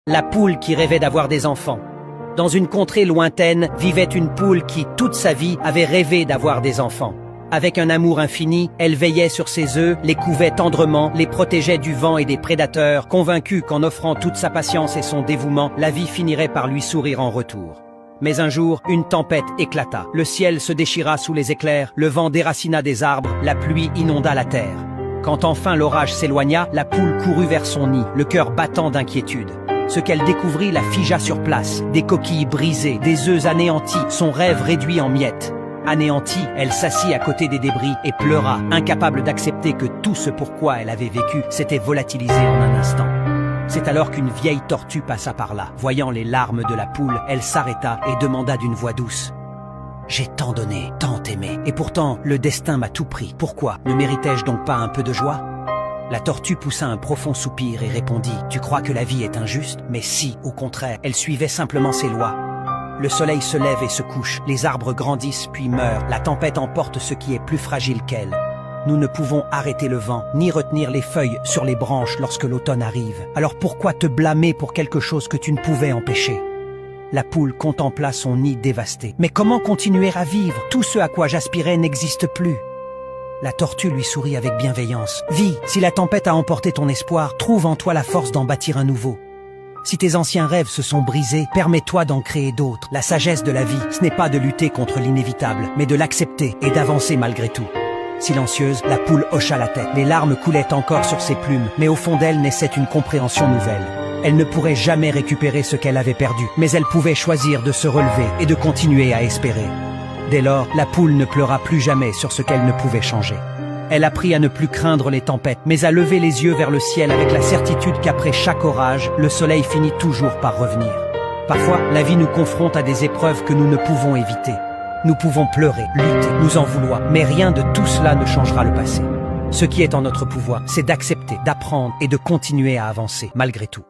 La poule qui rêvait d'avoir des enfants. Dans une contrée lointaine vivait une poule qui, toute sa vie, avait rêvé d'avoir des enfants. Avec un amour infini, elle veillait sur ses œufs, les couvait tendrement, les protégeait du vent et des prédateurs, convaincue qu'en offrant toute sa patience et son dévouement, la vie finirait par lui sourire en retour. Mais un jour, une tempête éclata. Le ciel se déchira sous les éclairs, le vent déracina des arbres, la pluie inonda la terre. Quand enfin l'orage s'éloigna, la poule courut vers son nid, le cœur battant d'inquiétude. Ce qu'elle découvrit la figea sur place, des coquilles brisées, des œufs anéantis, son rêve réduit en miettes. Anéantie, elle s'assit à côté des débris et pleura, incapable d'accepter que tout ce pourquoi elle avait vécu s'était volatilisé en un instant. C'est alors qu'une vieille tortue passa par là. Voyant les larmes de la poule, elle s'arrêta et demanda d'une voix douce: « J'ai tant donné, tant aimé, et pourtant le destin m'a tout pris. Pourquoi? Ne méritais-je donc pas un peu de joie ?» La tortue poussa un profond soupir et répondit: « Tu crois que la vie est injuste? Mais si, au contraire, elle suivait simplement ses lois. Le soleil se lève et se couche, les arbres grandissent puis meurent, la tempête emporte ce qui est plus fragile qu'elle. Nous ne pouvons arrêter le vent, ni retenir les feuilles sur les branches lorsque l'automne arrive. Alors pourquoi te blâmer pour quelque chose que tu ne pouvais empêcher ?» La poule contempla son nid dévasté. « Mais comment continuer à vivre? Tout ce à quoi j'aspirais n'existe plus. » La tortue lui sourit avec bienveillance. « Vis, si la tempête a emporté ton espoir, trouve en toi la force d'en bâtir un nouveau. Si tes anciens rêves se sont brisés, permets-toi d'en créer d'autres. La sagesse de la vie, ce n'est pas de lutter contre l'inévitable, mais de l'accepter et d'avancer malgré tout. » Silencieuse, la poule hocha la tête. Les larmes coulaient encore sur ses plumes, mais au fond d'elle naissait une compréhension nouvelle. Elle ne pourrait jamais récupérer ce qu'elle avait perdu, mais elle pouvait choisir de se relever et de continuer à espérer. Dès lors, la poule ne pleura plus jamais sur ce qu'elle ne pouvait changer. Elle apprit à ne plus craindre les tempêtes, mais à lever les yeux vers le ciel avec la certitude qu'après chaque orage, le soleil finit toujours par revenir. Parfois, la vie nous confronte à des épreuves que nous ne pouvons éviter. Nous pouvons pleurer, lutter, nous en vouloir, mais rien de tout cela ne changera le passé. Ce qui est en notre pouvoir, c'est d'accepter, d'apprendre et de continuer à avancer, malgré tout.